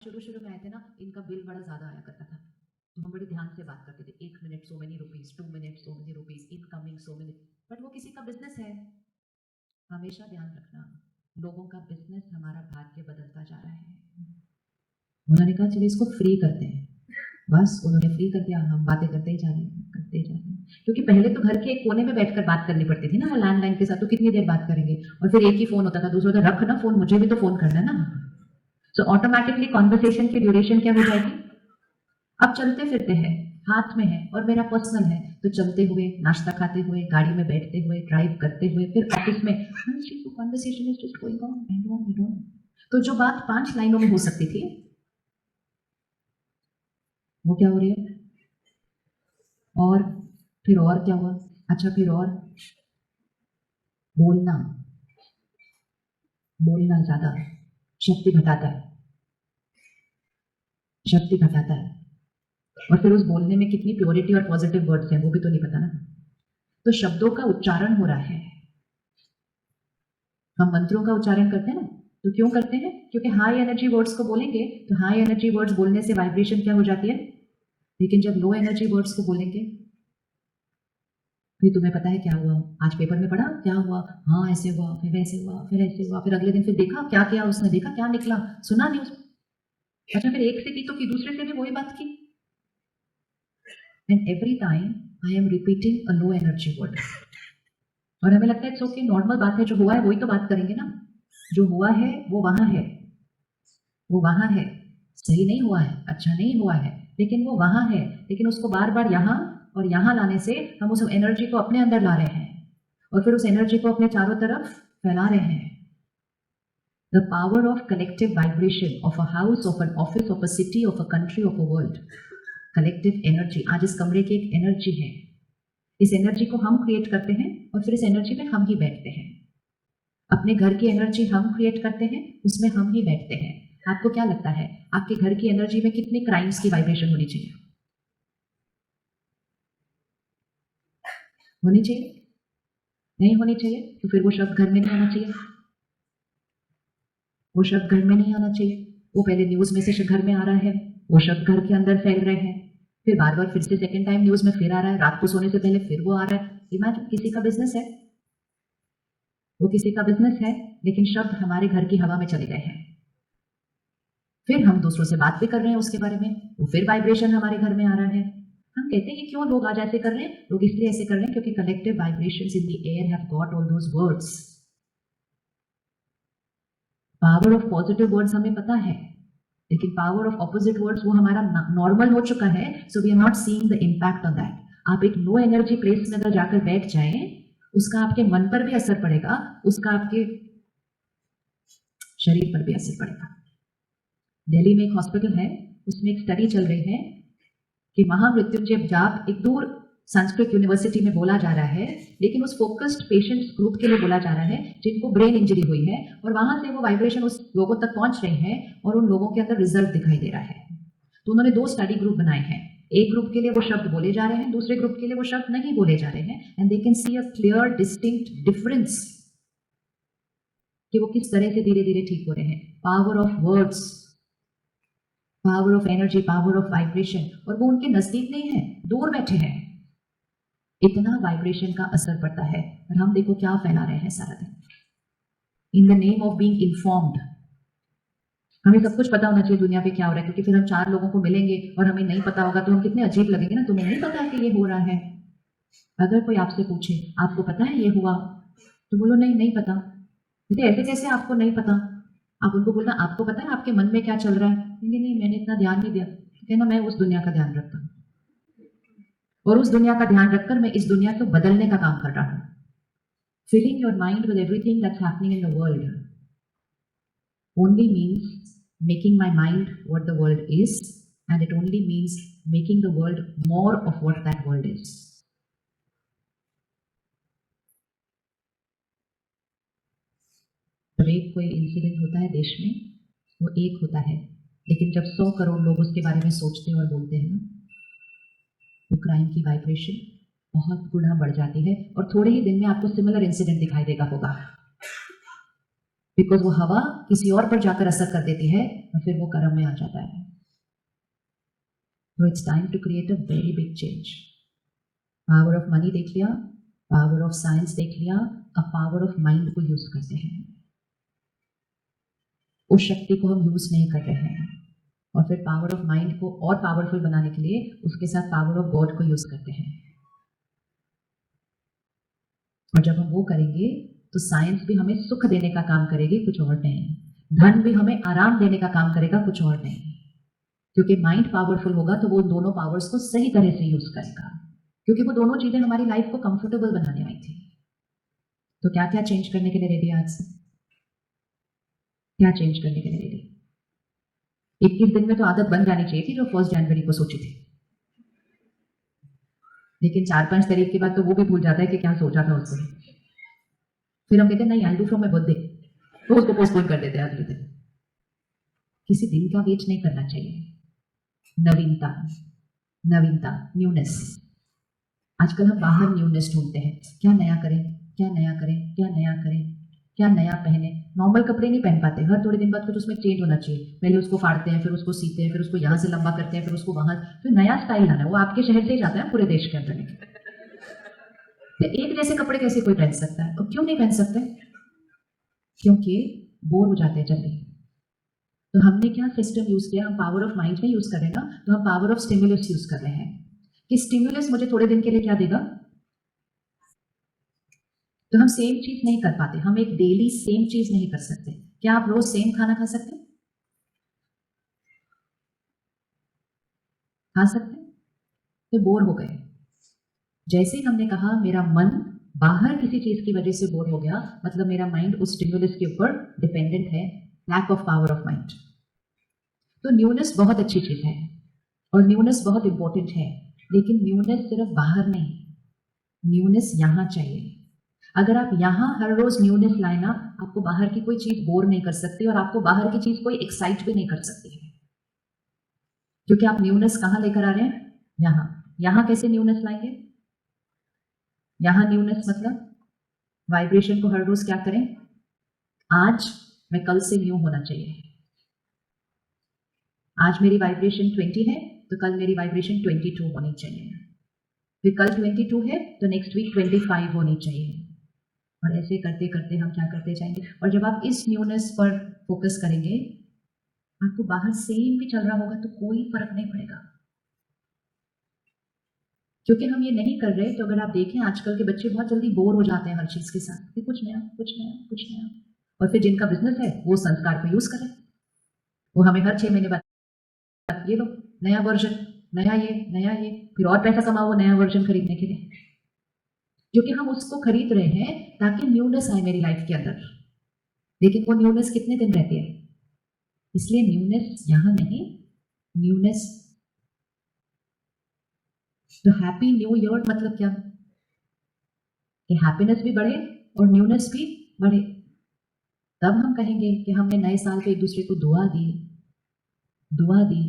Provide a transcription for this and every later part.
शुरू में आए थे ना, इनका बिल बड़ा ज़्यादा आया करता था, तो हम बड़े ध्यान से बात करते थे, 1 minute so many rupees, 2 minute so many rupees, incoming so many, but वो किसी का बिज़नेस है। हमेशा ध्यान रखना, लोगों का बिज़नेस हमारा भाग्य बदलता जा रहा है। उन्होंने कहा चलिए इसको फ्री करते हैं, बस उन्होंने फ्री कर दिया, हम बातें करते ही जा रहे हैं, करते ही जा रहे हैं। क्योंकि पहले तो घर के एक कोने में बैठकर बात करनी पड़ती थी ना, लैंडलाइन के साथ, तो कितनी देर बात करेंगे, और फिर एक ही फ़ोन होता था, दूसरा होता रख ना फ़ोन, मुझे भी तो फ़ोन करना है ना। सो ऑटोमेटिकली कॉन्वर्सेशन की ड्यूरेशन क्या हो जाएगी, अब चलते फिरते हैं, हाथ में है और मेरा पर्सनल है, तो चलते हुए, नाश्ता खाते हुए, गाड़ी में बैठते हुए, ड्राइव करते हुए, फिर ऑफिस में conversation is just going on and on and on. तो जो बात 5 लाइनों में हो सकती थी, वो क्या हो रही है, और फिर और क्या हुआ, अच्छा फिर और बोलना, बोलना ज्यादा शक्ति घटाता है, शक्ति घटाता है, और फिर उस बोलने में कितनी प्योरिटी और पॉजिटिव वर्ड्स हैं वो भी तो नहीं पता ना। तो शब्दों का उच्चारण हो रहा है, हम मंत्रों का उच्चारण करते हैं ना, तो क्यों करते हैं, क्योंकि हाई एनर्जी वर्ड्स को बोलेंगे तो हाई एनर्जी वर्ड्स बोलने से वाइब्रेशन क्या हो जाती है, लेकिन जब लो एनर्जी वर्ड्स को बोलेंगे, फिर तुम्हें पता है क्या हुआ, आज पेपर में पढ़ा क्या हुआ, हाँ ऐसे हुआ, फिर वैसे हुआ, फिर ऐसे हुआ, फिर अगले दिन फिर देखा क्या किया उसने, देखा क्या निकला, सुना न्यूज, अच्छा फिर एक से की तो की दूसरे से भी वही बात की, and every time I am repeating a low energy word, और हमें लगता है इट्स ओके, नॉर्मल बात है, जो हुआ है वही तो बात करेंगे ना, जो हुआ है वो वहां है, वो वहां है, सही नहीं हुआ है, अच्छा नहीं हुआ है, लेकिन वो वहां है, लेकिन उसको बार बार यहाँ और यहाँ लाने से हम उस एनर्जी को अपने अंदर ला रहे हैं, और फिर उस एनर्जी को अपने चारों तरफ फैला रहे हैं। The power of collective vibration of a house, of an office, of a city, of a country, of a world, collective energy, आज इस कमरे की एक एनर्जी है, इस एनर्जी को हम क्रिएट करते हैं और फिर इस एनर्जी में हम ही बैठते हैं, अपने घर की एनर्जी हम क्रिएट करते हैं, उसमें हम ही बैठते हैं। आपको क्या लगता है आपके घर की एनर्जी में कितने क्राइम्स की वाइब्रेशन होनी चाहिए, होनी चाहिए, नहीं होनी चाहिए, तो फिर वो शब्द घर में नहीं आना चाहिए, वो शब्द घर में नहीं आना चाहिए, वो पहले न्यूज में से घर में आ रहा है, वो शब्द घर के अंदर फैल रहे हैं, फिर बार बार फिर से सेकेंड टाइम न्यूज में फिर आ रहा है, रात को सोने से पहले फिर वो आ रहा है। इमेजिन किसी का बिजनेस है, वो किसी का बिजनेस है, लेकिन शब्द हमारे घर की हवा में चले गए हैं, फिर हम दूसरों से बात भी कर रहे हैं उसके बारे में, वो फिर वाइब्रेशन हमारे घर में आ रहा है। हम कहते हैं कि क्यों लोग आज ऐसे कर रहे हैं, लोग इसलिए ऐसे कर रहे हैं क्योंकि collective vibrations in the air have got all those words. Power of positive words हमें पता है, लेकिन पावर ऑफ ऑपोजिट वर्ड्स वो हमारा नॉर्मल हो चुका है, so we are not seeing the impact on that. आप एक लो एनर्जी प्लेस में अगर जाकर बैठ जाएं, उसका आपके मन पर भी असर पड़ेगा, उसका आपके शरीर पर भी असर पड़ेगा। दिल्ली में एक हॉस्पिटल है, उसमें एक स्टडी चल रही है कि महामृत्युंजय जाप एक दूर संस्कृत यूनिवर्सिटी में बोला जा रहा है, लेकिन उस फोकस्ड पेशेंट्स ग्रुप के लिए बोला जा रहा है जिनको ब्रेन इंजरी हुई है, और वहां से वो वाइब्रेशन उस लोगों तक पहुंच रही है और उन लोगों के अंदर रिजल्ट दिखाई दे रहा है। तो उन्होंने 2 स्टडी ग्रुप बनाए हैं, एक ग्रुप के लिए वो शब्द बोले जा रहे हैं, दूसरे ग्रुप के लिए वो शब्द नहीं बोले जा रहे हैं, and they can see a clear distinct difference कि वो किस तरह से धीरे धीरे ठीक हो रहे हैं। Power of words, power of energy, power of vibration, और वो उनके नजदीक नहीं है, दूर बैठे हैं, इतना वाइब्रेशन का असर पड़ता है, और हम देखो क्या फैला रहे हैं सारा दिन, in the name of being informed. हमें सब कुछ पता होना चाहिए दुनिया पे क्या हो रहा है, क्योंकि फिर हम 4 लोगों को मिलेंगे और हमें नहीं पता होगा तो हम कितने अजीब लगेंगे ना, तुम्हें नहीं पता कि ये हो रहा है। अगर कोई आपसे पूछे आपको पता है ये हुआ, तो बोलो नहीं, नहीं पता। कहते ऐसे कैसे आपको नहीं पता, आप उनको बोलना आपको पता है आपके मन में क्या चल रहा है, कहेंगे नहीं मैंने इतना ध्यान नहीं दिया, कहना मैं उस दुनिया का ध्यान रखता हूँ, और उस दुनिया का ध्यान रखकर मैं इस दुनिया को बदलने का काम कर रहा हूँ। Filling your mind with everything that's happening in the world only means making my mind what the world is, and it only means making the world more of what that world is. जब एक कोई incident होता है देश में, वो एक होता है, लेकिन जब 100 करोड़ लोग उसके बारे में सोचते और बोलते हैं ना, वो क्राइम की वाइब्रेशन बहुत गुना बढ़ जाती है, और थोड़े ही दिन में आपको सिमिलर इंसिडेंट दिखाई देगा होगा। बिकॉज वो हवा किसी और पर जाकर असर कर देती है और फिर वो कर्म में आ जाता है. So it's time to create a very big change. Power of money देख लिया, पावर ऑफ साइंस देख लिया, अब पावर ऑफ माइंड को यूज करते हैं. उस शक्ति को हम यूज नहीं कर रहे हैं और फिर पावर ऑफ माइंड को और पावरफुल बनाने के लिए उसके साथ पावर ऑफ गॉड को यूज करते हैं. और जब हम वो करेंगे तो साइंस भी हमें सुख देने का काम करेगी, कुछ और नहीं. धन भी हमें आराम देने का काम करेगा, कुछ और नहीं. क्योंकि माइंड पावरफुल होगा तो वो दोनों पावर्स को सही तरह से यूज करेगा, क्योंकि वो दोनों चीजें हमारी लाइफ को कंफर्टेबल बनाने आई थी. तो क्या क्या चेंज करने के लिए रेडी आज से? क्या चेंज करने के लिए रेडी? 21 दिन में तो आदत बन जानी चाहिए थी जो 1 जनवरी को सोची थी, लेकिन 4-5 तारीख के बाद तो वो भी भूल जाता है कि क्या सोचा था उसने. फिर हम कहते हैं नहीं, I do from my birthday, तो उसको पोस्टपोन कर देते हैं अगले दिन. किसी दिन का वेट नहीं करना चाहिए. नवीनता, नवीनता, न्यूनेस. आजकल हम बाहर न्यूनेस ढूंढते हैं. क्या नया करें, क्या नया करें, क्या नया करें, क्या नया पहने. नॉर्मल कपड़े नहीं पहन पाते, हर थोड़े दिन बाद कुछ उसमें चेंज होना चाहिए. पहले उसको फाड़ते हैं, फिर उसको सीते हैं, फिर उसको यहाँ से लंबा करते हैं, फिर उसको वहां, फिर नया स्टाइल लाना है. वो आपके शहर से ही जाता है पूरे देश के अंदर. फिर एक जैसे कपड़े कैसे कोई पहन सकता है? और क्यों नहीं पहन सकते? क्योंकि बोर हो जाते हैं जल्दी. तो हमने क्या सिस्टम यूज किया? हम पावर ऑफ माइंड में यूज कर रहे हैं ना, तो हम पावर ऑफ स्टिमुलस यूज कर रहे हैं कि स्टिमुलस मुझे थोड़े दिन के लिए क्या देगा. तो हम सेम चीज नहीं कर पाते, हम एक डेली सेम चीज नहीं कर सकते. क्या आप रोज सेम खाना खा सकते हैं? खा सकते हैं? तो बोर हो गए. जैसे ही हमने कहा मेरा मन बाहर किसी चीज की वजह से बोर हो गया, मतलब मेरा माइंड उस स्टिमुलस के ऊपर डिपेंडेंट है. Lack of power of mind. तो न्यूनेस बहुत अच्छी चीज है और न्यूनेस बहुत इंपॉर्टेंट है, लेकिन न्यूनेस सिर्फ बाहर नहीं, न्यूनेस यहां चाहिए. अगर आप यहां हर रोज न्यूनेस लाए ना, आपको बाहर की कोई चीज बोर नहीं कर सकती और आपको बाहर की चीज कोई एक्साइट भी नहीं कर सकती है, क्योंकि आप न्यूनेस कहां लेकर आ रहे हैं? यहां. यहां कैसे न्यूनेस लाएंगे? यहां न्यूनेस मतलब वाइब्रेशन को हर रोज क्या करें? आज मैं कल से न्यू होना चाहिए. आज मेरी वाइब्रेशन 20 है तो कल मेरी वाइब्रेशन 22 होनी चाहिए. फिर कल 22 है तो नेक्स्ट वीक 25 होनी चाहिए. और ऐसे करते करते हम क्या करते जाएंगे. और जब आप इस न्यूनेस पर फोकस करेंगे, आपको बाहर सेम भी चल रहा होगा तो कोई फर्क नहीं पड़ेगा, क्योंकि हम ये नहीं कर रहे. तो अगर आप देखें आजकल के बच्चे बहुत जल्दी बोर हो जाते हैं हर चीज के साथ, कि कुछ नया, कुछ नया, कुछ नया. और फिर जिनका बिजनेस है वो संस्कार को यूज करें. वो हमें हर 6 महीने बाद ये लो नया वर्जन, नया ये, फिर और पैसा कमाओ नया वर्जन खरीदने के लिए, क्योंकि हम उसको खरीद रहे हैं ताकि न्यूनेस आए मेरी लाइफ के अंदर. लेकिन वो न्यूनेस कितने दिन रहती है? इसलिए न्यूनेस यहां नहीं, न्यूनेस. तो हैप्पी न्यू ईयर मतलब क्या? कि हैप्पीनेस भी बढ़े और न्यूनेस भी बढ़े. तब हम कहेंगे कि हमने नए साल पे एक दूसरे को दुआ दी, दुआ दी.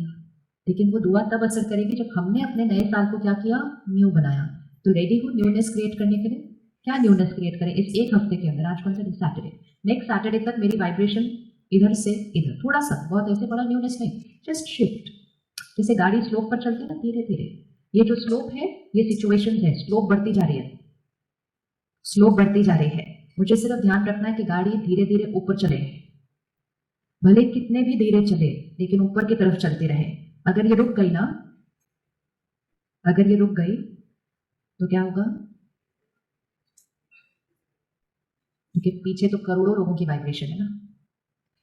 लेकिन वो दुआ तब असर करेगी जब हमने अपने नए साल को क्या किया? न्यू बनाया. तो रेडी हो न्यूनेस क्रिएट करने के लिए? क्या न्यूनेस क्रिएट करें इस एक हफ्ते के अंदर? आज कौन सा दिन? सैटरडे. नेक्स्ट सैटरडे तक मेरी वाइब्रेशन इधर से इधर, थोड़ा सा, बहुत ऐसे बड़ा न्यूनेस नहीं, जस्ट शिफ्ट. जैसे गाड़ी स्लोप पर चलती है ना, धीरे धीरे. ये जो स्लोप है ये सिचुएशन है, स्लोप बढ़ती जा रही है, स्लोप बढ़ती जा रही है. मुझे सिर्फ ध्यान रखना है कि गाड़ी धीरे धीरे ऊपर चले, भले कितने भी धीरे चले लेकिन ऊपर की तरफ चलती रहे. अगर ये रुक गई ना, अगर ये रुक गई तो क्या होगा? क्योंकि पीछे तो करोड़ों लोगों की वाइब्रेशन है ना,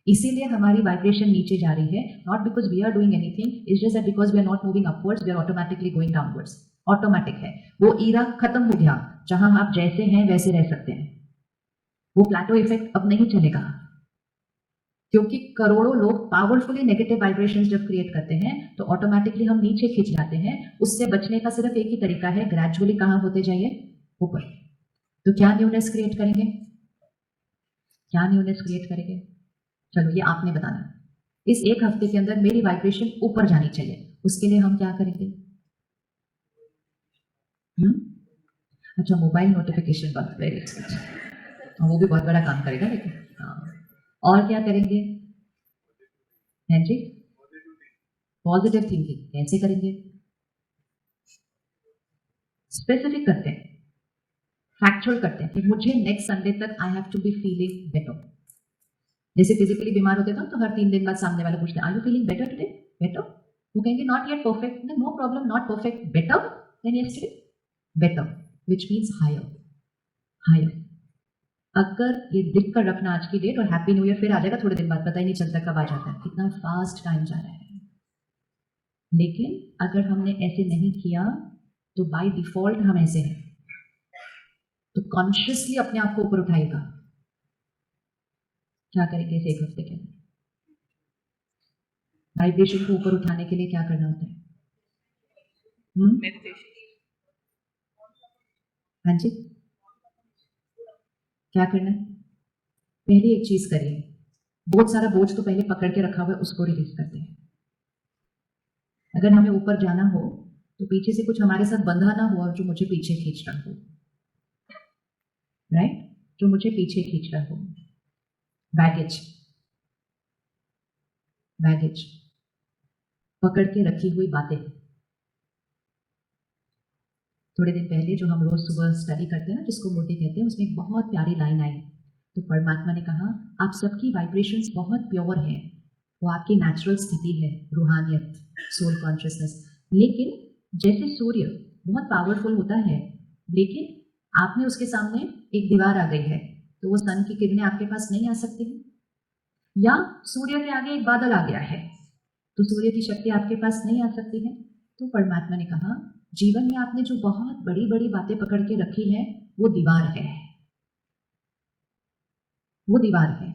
इसीलिए हमारी वाइब्रेशन नीचे जा रही है. Not because we are doing anything, it's just that because we are not moving upwards, we are automatically going downwards. Automatic है. वो ईरा खत्म हो गया जहां आप जैसे हैं वैसे रह सकते हैं. वो प्लेटो इफेक्ट अब नहीं चलेगा, क्योंकि करोड़ों लोग पावरफुली नेगेटिव वाइब्रेशंस जब क्रिएट करते हैं तो ऑटोमेटिकली हम नीचे खिंच जाते हैं. उससे बचने का सिर्फ एक ही तरीका है, ग्रेजुअली कहां होते जाइए? ऊपर. तो क्या न्यूनेस क्रिएट करेंगे? क्या न्यूनेस क्रिएट करेंगे? चलो ये आपने बताना. इस एक हफ्ते के अंदर मेरी वाइब्रेशन ऊपर जानी चाहिए, उसके लिए हम क्या करेंगे? अच्छा, मोबाइल नोटिफिकेशन बंद. Very good. वो भी बहुत बड़ा काम करेगा. लेकिन हाँ, और क्या करेंगे? हैं जी? पॉजिटिव थिंकिंग कैसे करेंगे? स्पेसिफिक करते हैं, फैक्चुअल करते हैं कि मुझे नेक्स्ट संडे तक I have to be feeling better. जैसे फिजिकली बीमार होते थे तो हर 3 दिन बाद सामने वाला पूछते हैं, are you feeling better today? Better? वो कहेंगे not yet perfect, no problem, not perfect, better than yesterday, better, which means higher, higher. अगर ये लिख कर रखना आज की डेट, और हैप्पी न्यू ईयर फिर आ जाएगा थोड़े दिन बाद, पता ही नहीं चलता कब आ जाता है, कितना फास्ट टाइम जा रहा है। लेकिन अगर हमने ऐसे नहीं किया तो बाय डिफॉल्ट हम ऐसे हैं, तो कॉन्शियसली अपने आप को ऊपर उठाएगा। क्या करेंगे इस 1 हफ्ते के अंदर? वाइब्रेशन को ऊपर उठाने के लिए क्या करना होता है? हाँ जी, क्या करना है? पहले एक चीज करिए, बहुत सारा बोझ तो पहले पकड़ के रखा हुआ है, उसको रिलीज करते हैं। अगर हमें ऊपर जाना हो तो पीछे से कुछ हमारे साथ बंधा ना हो और जो मुझे पीछे खींच रहा हो, राइट? जो मुझे पीछे खींच रहा हो, बैगेज, बैगेज, पकड़ के रखी हुई बातें। थोड़े दिन पहले जो हम रोज सुबह स्टडी करते हैं ना, जिसको मूर्ति कहते हैं, उसमें एक बहुत प्यारी लाइन आई। तो परमात्मा ने कहा, आप सबकी वाइब्रेशंस बहुत प्योर हैं, वो आपकी नेचुरल स्थिति है, रूहानियत, सोल कॉन्शियसनेस। लेकिन जैसे सूर्य बहुत पावरफुल होता है, लेकिन आपने उसके सामने एक दीवार आ गई है, तो वो सन की किरणें आपके पास नहीं आ सकती हैं। या सूर्य के आगे एक बादल आ गया है, तो सूर्य की शक्ति आपके पास नहीं आ सकती है। तो परमात्मा ने कहा, जीवन में आपने जो बहुत बड़ी बड़ी बातें पकड़ के रखी है, वो दीवार है, वो दीवार है।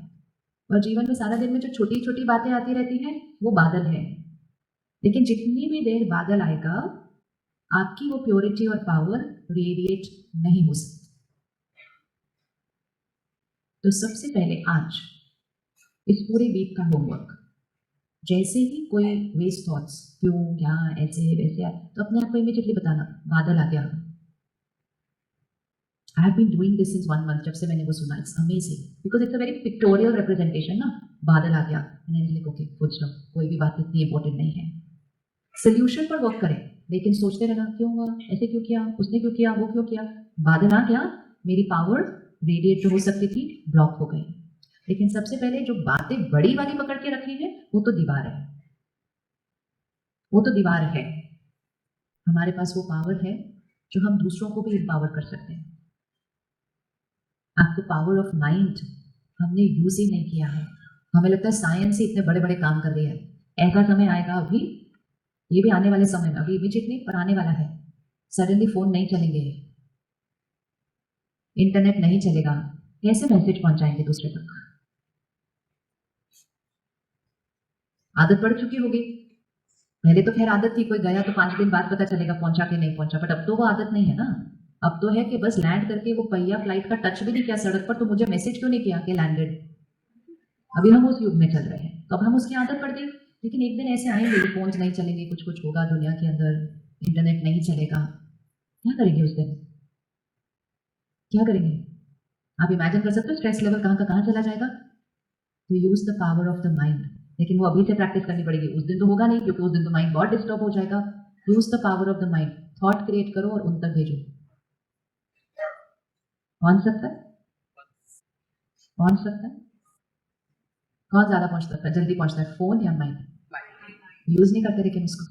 और जीवन में सारा दिन में जो छोटी छोटी बातें आती रहती हैं, वो बादल है। लेकिन जितनी भी देर बादल आएगा, आपकी वो प्योरिटी और पावर रेडिएट नहीं हो सकती। तो सबसे पहले आज इस पूरे वीक का होमवर्क, जैसे ही कोई वेस्ट थॉट्स, क्यों, क्या, ऐसे वैसे आए, तो अपने आप को इमीडिएटली बताना, बादल आ गया। I have been doing this since 1 month, जब से मैंने वो सुना, it's amazing because it's a very pictorial representation ना, बादल आ गया, and then like okay, कुछ लो, कोई भी बात इतनी important नहीं है। सोल्यूशन पर वर्क करें, लेकिन सोचते रहना, क्यों हुआ, ऐसे क्यों किया, उसने क्यों किया, वो क्यों किया। बादल आ गया, मेरी पावर रेडिएट जो हो सकती थी ब्लॉक हो गई। लेकिन सबसे पहले जो बातें बड़ी वाली पकड़ के रखी है, वो तो दीवार है, वो तो दीवार है। हमारे पास वो पावर है जो हम दूसरों को भी एम्पावर कर सकते हैं। आपको पावर ऑफ माइंड हमने यूज ही नहीं किया है। हमें लगता है साइंस ही इतने बड़े बड़े काम कर रही है। ऐसा समय आएगा, अभी ये भी आने वाले समय में, अभी इमीडिएट नहीं पर आने वाला है, सडनली फोन नहीं चलेंगे, इंटरनेट नहीं चलेगा, कैसे मैसेज पहुंचाएंगे दूसरे तक? आदत पड़ चुकी होगी। पहले तो खैर आदत थी, कोई गया तो 5 दिन बाद पता चलेगा पहुंचा कि नहीं पहुंचा, बट अब तो वो आदत नहीं है ना। अब तो है कि बस लैंड करके वो पहिया फ्लाइट का टच भी नहीं किया सड़क पर, तो मुझे मैसेज क्यों नहीं किया कि लैंडेड। अभी हम उस युग में चल रहे हैं, तो अब हम उसकी आदत पड़ गई। लेकिन एक दिन ऐसे आएंगे, फोन नहीं चलेंगे, कुछ कुछ होगा दुनिया के अंदर, इंटरनेट नहीं चलेगा, क्या करेंगे उस दिन? क्या करेंगे? आप इमेजिन कर सकते हो स्ट्रेस लेवल कहाँ का कहाँ चला जाएगा। तो use the power of the mind, लेकिन वो अभी से प्रैक्टिस करनी पड़ेगी, उस दिन तो होगा नहीं, क्योंकि उस दिन तो माइंड बहुत डिस्टर्ब हो जाएगा। Use the power of the mind, thought create करो और उन तक भेजो। पहुंच सकता है? पहुंच सकता है? कौन ज्यादा पहुंच सकता है, जल्दी पहुंचता है, फोन या माइंड? यूज नहीं करते लेकिन उसको